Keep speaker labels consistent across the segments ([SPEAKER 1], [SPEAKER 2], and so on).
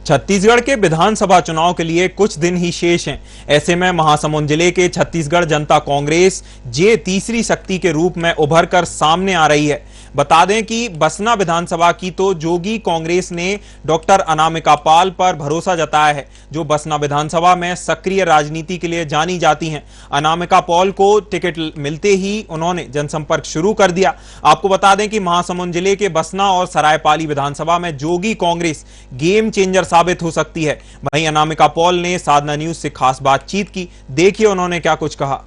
[SPEAKER 1] छत्तीसगढ़ के विधानसभा चुनाव के लिए कुछ दिन ही शेष हैं। ऐसे में महासमुंद जिले के छत्तीसगढ़ जनता कांग्रेस जे तीसरी शक्ति के रूप में उभर कर सामने आ रही है। बता दें कि बसना विधानसभा की तो जोगी कांग्रेस ने डॉक्टर अनामिका पाल पर भरोसा जताया है, जो बसना विधानसभा में सक्रिय राजनीति के लिए जानी जाती हैं। अनामिका पाल को टिकट मिलते ही उन्होंने जनसंपर्क शुरू कर दिया। आपको बता दें कि महासमुंद जिले के बसना और सरायपाली विधानसभा में जोगी कांग्रेस गेम चेंजर साबित हो सकती है। वहीं अनामिका पॉल ने साधना न्यूज से खास बातचीत की, देखिए उन्होंने क्या कुछ कहा।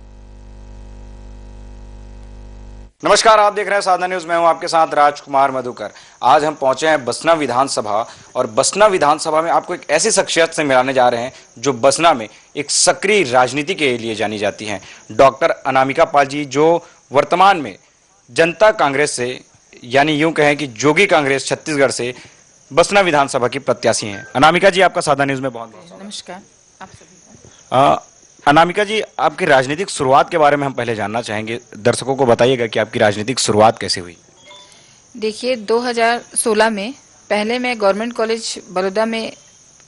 [SPEAKER 2] नमस्कार, आप देख रहे हैं साधना न्यूज। मैं हूं आपके साथ राजकुमार मधुकर। आज हम पहुंचे हैं बसना विधानसभा और बसना विधानसभा में आपको एक ऐसी शख्सियत से मिलाने जा रहे हैं जो बसना में एक सक्रिय राजनीति के लिए जानी जाती हैं। डॉक्टर अनामिका पाल जी, जो वर्तमान में जनता कांग्रेस से, यानी यूं कहें कि जोगी कांग्रेस छत्तीसगढ़ से बसना विधानसभा की प्रत्याशी हैं। अनामिका जी, आपका साधा न्यूज में बहुत बहुत
[SPEAKER 3] नमस्कार आप सभी का।
[SPEAKER 2] अनामिका जी, आपकी राजनीतिक शुरुआत के बारे में हम पहले जानना चाहेंगे। दर्शकों को बताइएगा कि आपकी राजनीतिक शुरुआत कैसे हुई।
[SPEAKER 3] देखिए, 2016 में पहले मैं गवर्नमेंट कॉलेज बड़ौदा में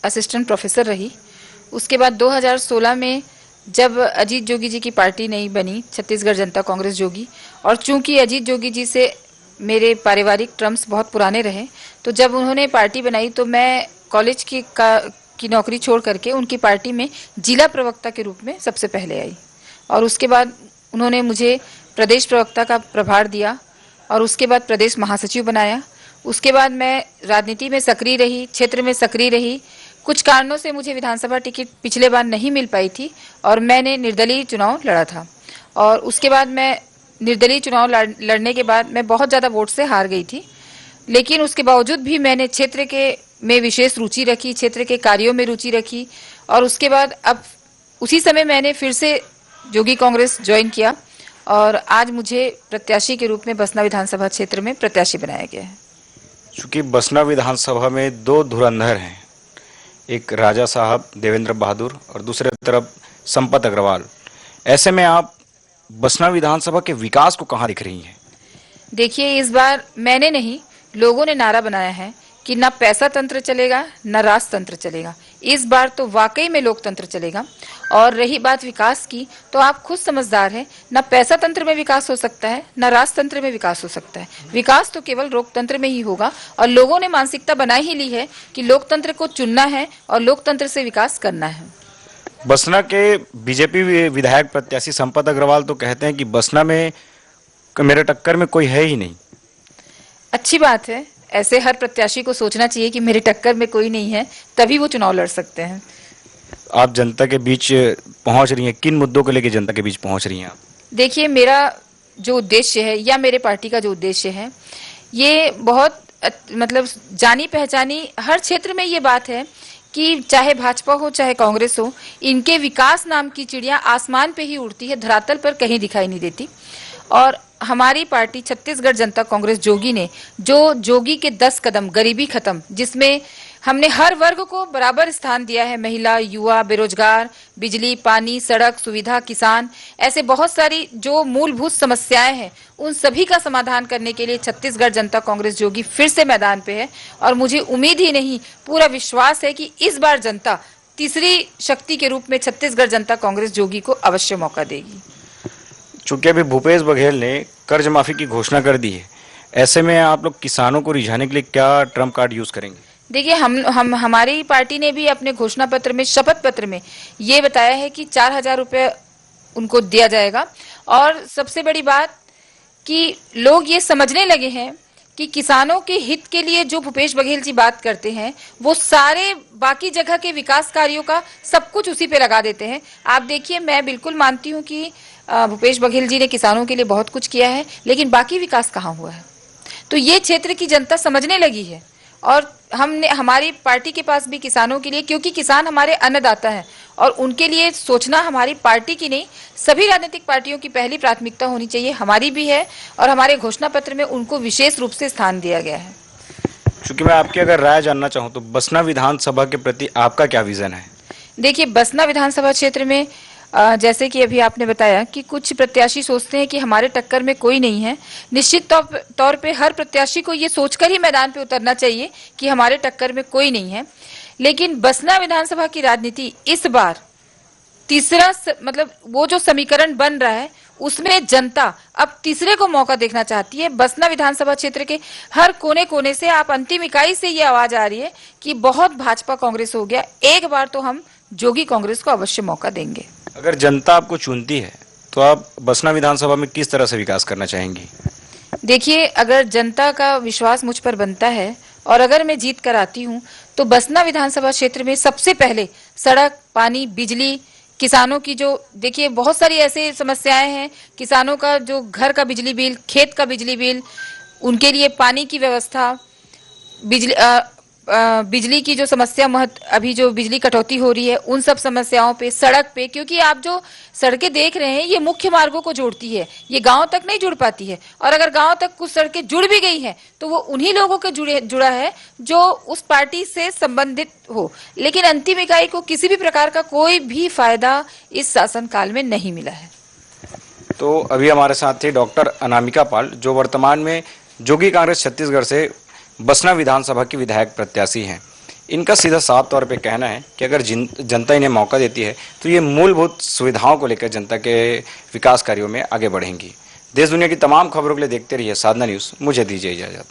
[SPEAKER 3] असिस्टेंट प्रोफेसर रही। उसके बाद 2016 में जब अजीत जोगी जी की पार्टी नई बनी, छत्तीसगढ़ जनता कांग्रेस जोगी, और चूंकि अजीत जोगी जी से मेरे पारिवारिक टर्म्स बहुत पुराने रहे, तो जब उन्होंने पार्टी बनाई तो मैं कॉलेज की नौकरी छोड़ करके उनकी पार्टी में जिला प्रवक्ता के रूप में सबसे पहले आई। और उसके बाद उन्होंने मुझे प्रदेश प्रवक्ता का प्रभार दिया और उसके बाद प्रदेश महासचिव बनाया। उसके बाद मैं राजनीति में सक्रिय रही, क्षेत्र में सक्रिय रही। कुछ कारणों से मुझे विधानसभा टिकट पिछले बार नहीं मिल पाई थी और मैंने निर्दलीय चुनाव लड़ा था। और उसके बाद मैं निर्दलीय चुनाव लड़ने के बाद मैं बहुत ज़्यादा वोट से हार गई थी, लेकिन उसके बावजूद भी मैंने क्षेत्र में विशेष रुचि रखी, क्षेत्र के कार्यों में रुचि रखी। और उसके बाद अब उसी समय मैंने फिर से जोगी कांग्रेस ज्वाइन किया और आज मुझे प्रत्याशी के रूप में बसना विधानसभा क्षेत्र में प्रत्याशी बनाया गया है।
[SPEAKER 2] चूंकि बसना विधानसभा में दो धुरंधर हैं, एक राजा साहब देवेंद्र बहादुर और दूसरे तरफ संपत अग्रवाल, ऐसे में आप बसना विधानसभा के विकास को कहां दिख रही हैं?
[SPEAKER 3] देखिए, इस बार मैंने नहीं, लोगों ने नारा बनाया है कि ना पैसा तंत्र चलेगा ना राजतंत्र चलेगा। इस बार तो वाकई में लोकतंत्र चलेगा। और रही बात विकास की, तो आप खुद समझदार हैं, ना पैसा तंत्र में विकास हो सकता है ना राजतंत्र में विकास हो सकता है। विकास तो केवल लोकतंत्र में ही होगा। और लोगों ने मानसिकता बना ही ली है कि लोकतंत्र को चुनना है और लोकतंत्र से विकास करना है।
[SPEAKER 2] बसना के बीजेपी विधायक प्रत्याशी संपत अग्रवाल तो कहते हैं कि बसना में मेरे टक्कर में कोई है ही नहीं।
[SPEAKER 3] अच्छी बात है, ऐसे हर प्रत्याशी को सोचना चाहिए कि मेरे टक्कर में कोई नहीं है, तभी वो चुनाव लड़ सकते हैं।
[SPEAKER 2] आप जनता के बीच पहुंच रही हैं, किन मुद्दों को लेकर जनता के बीच पहुंच रही हैं आप?
[SPEAKER 3] देखिए, मेरा जो उद्देश्य है या मेरे पार्टी का जो उद्देश्य है, ये बहुत मतलब जानी पहचानी हर क्षेत्र में ये बात है कि चाहे भाजपा हो चाहे कांग्रेस हो, इनके विकास नाम की चिड़िया आसमान पे ही उड़ती है, धरातल पर कहीं दिखाई नहीं देती। और हमारी पार्टी छत्तीसगढ़ जनता कांग्रेस जोगी ने जो जोगी के 10 कदम गरीबी खत्म, जिसमें हमने हर वर्ग को बराबर स्थान दिया है, महिला, युवा, बेरोजगार, बिजली, पानी, सड़क सुविधा, किसान, ऐसे बहुत सारी जो मूलभूत समस्याएं हैं, उन सभी का समाधान करने के लिए छत्तीसगढ़ जनता कांग्रेस जोगी फिर से मैदान पे है। और मुझे उम्मीद ही नहीं, पूरा विश्वास है कि इस बार जनता तीसरी शक्ति के रूप में छत्तीसगढ़ जनता कांग्रेस जोगी को अवश्य मौका देगी।
[SPEAKER 2] चूंकि अभी भूपेश बघेल ने कर्ज माफी की घोषणा कर दी है, ऐसे में आप लोग किसानों को रिझाने के लिए क्या ट्रम्प कार्ड यूज करेंगे?
[SPEAKER 3] देखिए, हमारी पार्टी ने भी अपने घोषणा पत्र में, शपथ पत्र में ये बताया है कि 4,000 रुपये उनको दिया जाएगा। और सबसे बड़ी बात कि लोग ये समझने लगे हैं कि किसानों के हित के लिए जो भूपेश बघेल जी बात करते हैं, वो सारे बाकी जगह के विकास कार्यों का सब कुछ उसी पे लगा देते हैं। आप देखिए, मैं बिल्कुल मानती हूँ कि भूपेश बघेल जी ने किसानों के लिए बहुत कुछ किया है, लेकिन बाकी विकास कहाँ हुआ है? तो ये क्षेत्र की जनता समझने लगी है। और हमारी पार्टी के पास भी किसानों के लिए, क्योंकि किसान हमारे अन्नदाता हैं और उनके लिए सोचना हमारी पार्टी की नहीं, सभी राजनीतिक पार्टियों की पहली प्राथमिकता होनी चाहिए, हमारी भी है। और हमारे घोषणा पत्र में उनको विशेष रूप से स्थान दिया गया है।
[SPEAKER 2] चूंकि मैं आपकी अगर राय जानना चाहूँ तो बसना विधानसभा के प्रति आपका क्या विजन है?
[SPEAKER 3] देखिए, बसना विधानसभा क्षेत्र में जैसे कि अभी आपने बताया कि कुछ प्रत्याशी सोचते हैं कि हमारे टक्कर में कोई नहीं है। निश्चित तौर पे हर प्रत्याशी को ये सोचकर ही मैदान पे उतरना चाहिए कि हमारे टक्कर में कोई नहीं है। लेकिन बसना विधानसभा की राजनीति इस बार तीसरा मतलब वो जो समीकरण बन रहा है उसमें जनता अब तीसरे को मौका देखना चाहती है। बसना विधानसभा क्षेत्र के हर कोने कोने से, आप अंतिम इकाई से ये आवाज आ रही है कि बहुत भाजपा कांग्रेस हो गया, एक बार तो हम जोगी कांग्रेस को अवश्य मौका देंगे।
[SPEAKER 2] अगर जनता आपको चुनती है तो आप बसना विधानसभा में किस तरह से विकास करना चाहेंगी?
[SPEAKER 3] देखिए, अगर जनता का विश्वास मुझ पर बनता है और अगर मैं जीत कर आती हूँ तो बसना विधानसभा क्षेत्र में सबसे पहले सड़क, पानी, बिजली, किसानों की जो देखिए बहुत सारी ऐसे समस्याएं हैं, किसानों का जो घर का बिजली बिल, खेत का बिजली बिल, उनके लिए पानी की व्यवस्था, बिजली की जो समस्या अभी जो बिजली कटौती हो रही है उन सब समस्याओं पे, सड़क पे, क्योंकि आप जो सड़कें देख रहे हैं ये मुख्य मार्गों को जोड़ती है, ये गांव तक नहीं जुड़ पाती है। और अगर गांव तक कुछ सड़कें जुड़ भी गई हैं तो वो उन्हीं लोगों के जुड़ा है जो उस पार्टी से संबंधित हो। लेकिन अंतिम इकाई को किसी भी प्रकार का कोई भी फायदा इस शासनकाल में नहीं मिला है।
[SPEAKER 2] तो अभी हमारे साथ थे डॉक्टर अनामिका पाल, जो वर्तमान में जोगी कांग्रेस छत्तीसगढ़ से बसना विधानसभा की विधायक प्रत्याशी हैं। इनका सीधा साफ तौर पे कहना है कि अगर जनता इन्हें मौका देती है तो ये मूलभूत सुविधाओं को लेकर जनता के विकास कार्यों में आगे बढ़ेंगी। देश दुनिया की तमाम खबरों के लिए देखते रहिए साधना न्यूज़। मुझे दीजिए इजाजत।